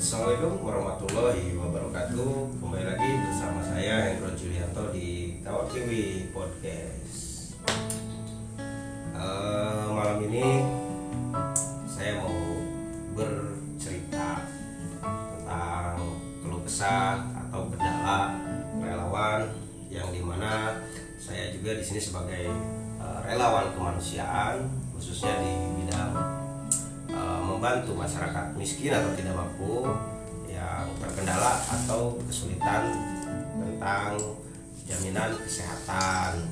Assalamualaikum warahmatullahi wabarakatuh. Kembali lagi bersama saya Hendro Julianto di Kawat Kiwi Podcast. Malam ini saya mau bercerita tentang keluh kesah atau kendala relawan, yang dimana saya juga di sini sebagai relawan kemanusiaan, khususnya di bidang membantu masyarakat miskin atau tidak mampu yang terkendala atau kesulitan tentang jaminan kesehatan,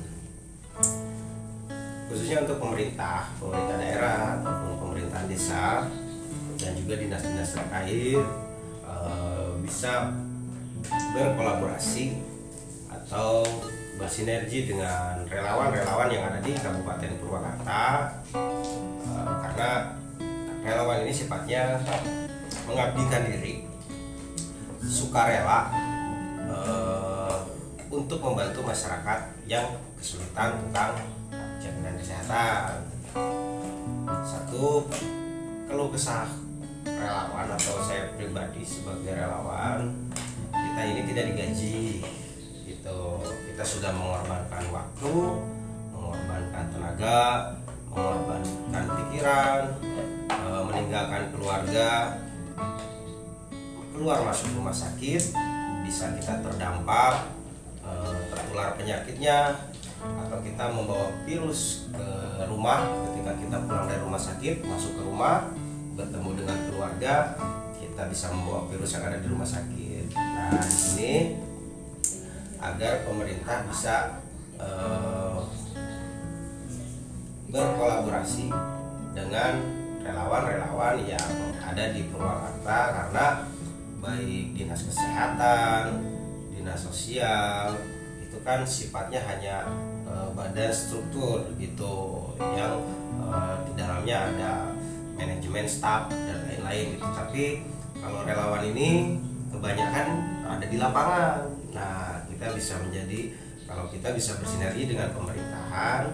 khususnya untuk pemerintah daerah ataupun pemerintahan desa dan juga dinas-dinas terkait bisa berkolaborasi atau bersinergi dengan relawan-relawan yang ada di Kabupaten Purwakarta, karena relawan ini sifatnya mengabdikan diri, sukarela untuk membantu masyarakat yang kesulitan tentang jaminan kesehatan. Satu, keluh kesah relawan atau saya pribadi sebagai relawan, kita ini tidak digaji gitu. Kita sudah mengorbankan waktu, mengorbankan tenaga, mengorbankan pikiran, meninggalkan keluarga, keluar masuk rumah sakit, bisa kita terdampak, tertular penyakitnya, atau kita membawa virus ke rumah ketika kita pulang dari rumah sakit, masuk ke rumah, bertemu dengan keluarga, kita bisa membawa virus yang ada di rumah sakit. Nah, di sini agar pemerintah bisa berkolaborasi dengan relawan-relawan yang ada di Purwakarta, karena baik dinas kesehatan, dinas sosial itu kan sifatnya hanya badan struktur gitu, yang di dalamnya ada manajemen, staf dan lain-lain gitu. Tapi kalau relawan ini kebanyakan ada di lapangan. Nah, kita bisa menjadi, kalau kita bisa bersinergi dengan pemerintahan,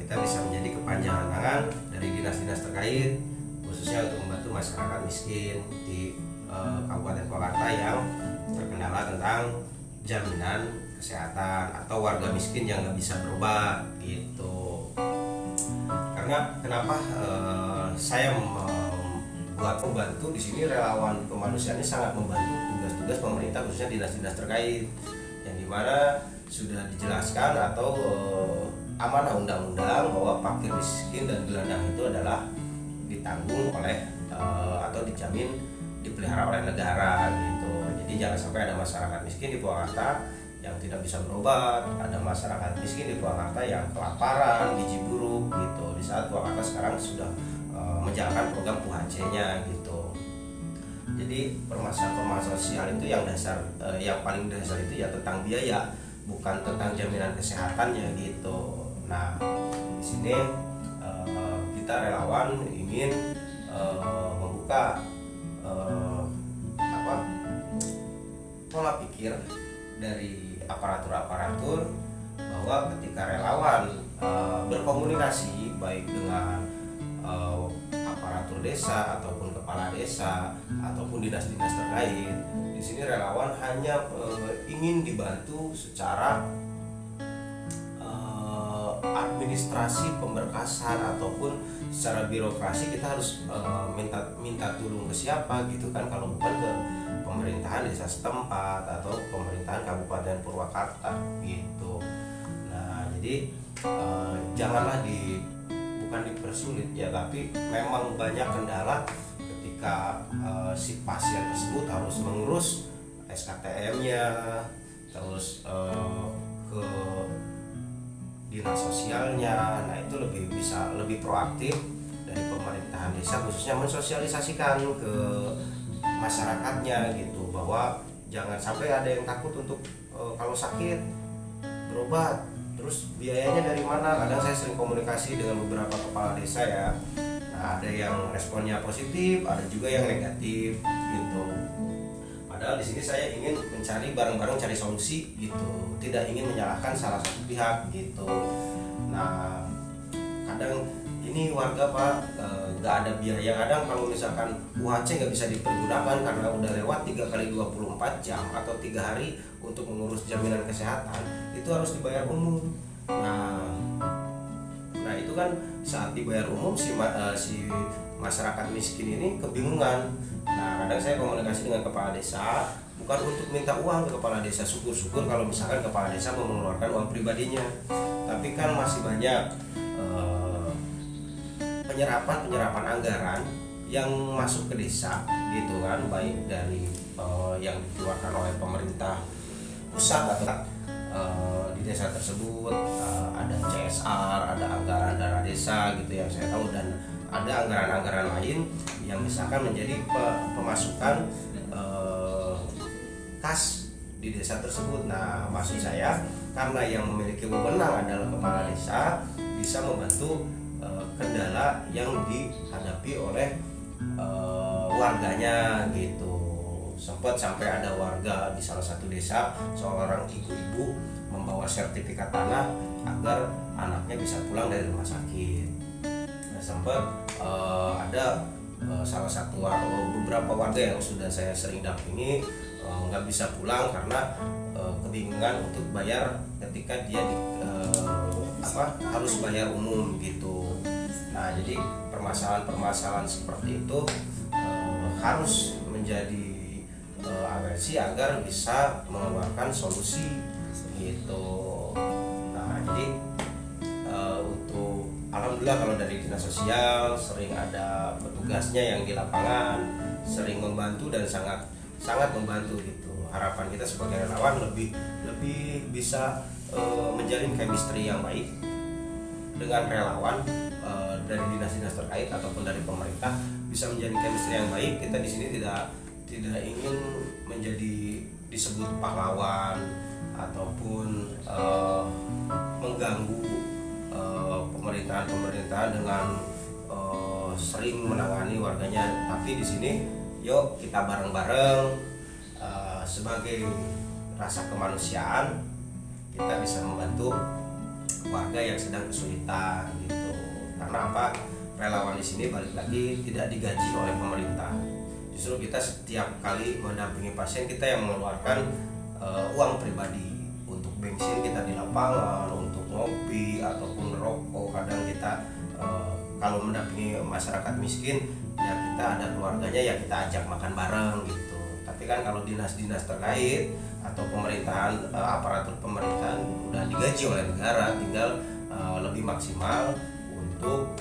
kita bisa menjadi kepanjangan tangan dari dinas-dinas terkait, khususnya untuk membantu masyarakat miskin di Kabupaten Purwakarta yang terkendala tentang jaminan kesehatan atau warga miskin yang nggak bisa berobat gitu. Karena kenapa saya membuat membantu di sini, relawan kemanusiaan ini sangat membantu tugas-tugas pemerintah, khususnya dinas-dinas terkait, yang dimana sudah dijelaskan atau amanah undang-undang bahwa fakir miskin dan gelandang itu adalah ditanggung oleh atau dijamin dipelihara oleh negara gitu. Jadi jangan sampai ada masyarakat miskin di Purwakarta yang tidak bisa berobat, ada masyarakat miskin di Purwakarta yang kelaparan, gizi buruk gitu. Di saat Purwakarta sekarang sudah menjalankan program PUHC-nya gitu. Jadi permasalahan sosial itu yang dasar, yang paling dasar itu ya tentang biaya, bukan tentang jaminan kesehatannya gitu. Nah, di sini kita relawan ingin membuka pola pikir dari aparatur-aparatur, bahwa ketika relawan berkomunikasi baik dengan aparatur desa ataupun kepala desa ataupun dinas-dinas terkait, di sini relawan hanya ingin dibantu secara administrasi pemberkasan ataupun secara birokrasi. Kita harus minta tolong ke siapa gitu kan, kalau bukan ke pemerintahan desa setempat atau pemerintahan Kabupaten Purwakarta gitu. Nah, jadi janganlah bukan dipersulit ya, tapi memang banyak kendala ketika si pasien tersebut harus mengurus SKTM-nya, terus ke dinas sosialnya. Nah, itu bisa lebih proaktif dari pemerintahan desa, khususnya mensosialisasikan ke masyarakatnya gitu, bahwa jangan sampai ada yang takut untuk kalau sakit berobat, terus biayanya dari mana. Kadang saya sering komunikasi dengan beberapa kepala desa ya. Nah, ada yang responnya positif, ada juga yang negatif gitu. Padahal di sini saya ingin mencari bareng-bareng, cari solusi gitu, tidak ingin menyalahkan salah satu pihak gitu. Nah, kadang ini warga Pak nggak ada biaya. Kadang kalau misalkan UHC nggak bisa dipergunakan karena udah lewat 3 kali 24 jam atau 3 hari untuk mengurus jaminan kesehatan, itu harus dibayar umum. Nah itu kan saat dibayar umum si masyarakat miskin ini kebingungan. Nah kadang saya komunikasi dengan kepala desa bukan untuk minta uang ke kepala desa, syukur-syukur kalau misalkan kepala desa mau mengeluarkan uang pribadinya, tapi kan masih banyak penyerapan anggaran yang masuk ke desa gitu kan, baik dari yang dikeluarkan oleh pemerintah pusat atau di desa tersebut, ada CSR, ada anggaran dana desa gitu yang saya tahu, dan ada anggaran-anggaran lain yang misalkan menjadi pemasukan kas di desa tersebut. Nah maksud saya, karena yang memiliki wewenang adalah kepala desa, bisa membantu kendala yang dihadapi oleh warganya gitu. Sempat sampai ada warga di salah satu desa, seorang ibu-ibu membawa sertifikat tanah agar anaknya bisa pulang dari rumah sakit. Nah, sempat ada salah satu beberapa warga yang sudah saya sering dampingi nggak bisa pulang karena kebingungan untuk bayar ketika dia harus bayar umum gitu. Nah jadi permasalahan seperti itu harus menjadi atensi agar bisa mengeluarkan solusi gitu. Nah jadi untuk alhamdulillah kalau dari dinas sosial sering ada petugasnya yang di lapangan, sering membantu dan sangat membantu gitu. Harapan kita sebagai relawan lebih bisa menjalin chemistry yang baik dengan relawan dari dinas-dinas terkait ataupun dari pemerintah, bisa menjalin chemistry yang baik. Kita di sini tidak ingin menjadi disebut pahlawan ataupun mengganggu pemerintahan dengan sering menangani warganya, tapi di sini yuk kita bareng-bareng sebagai rasa kemanusiaan kita bisa membantu warga yang sedang kesulitan gitu. Karena apa? Relawan di sini balik lagi tidak digaji oleh pemerintah. Justru kita setiap kali mendampingi pasien, kita yang mengeluarkan uang pribadi untuk bensin kita di lapangan, untuk ngopi ataupun rokok. Kadang kita kalau mendampingi masyarakat miskin ya kita ada keluarganya ya kita ajak makan bareng gitu. Tapi kan kalau dinas-dinas terkait atau pemerintahan, aparatur pemerintahan udah digaji oleh negara, tinggal lebih maksimal untuk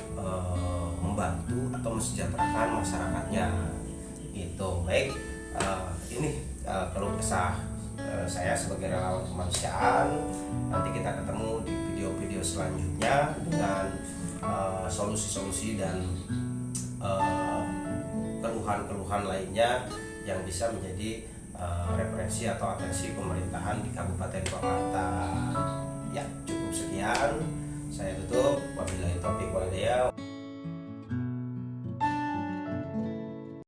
membantu atau mesejahterakan masyarakatnya gitu. Baik, ini keluh kesah saya sebagai relawan kemanusiaan. Nanti kita ketemu di video-video selanjutnya dengan solusi-solusi dan keluhan-keluhan lainnya yang bisa menjadi referensi atau atensi pemerintahan di Kabupaten Purwakarta. Ya, cukup sekian. Saya tutup. Wabillahi taufiq wal hidayah.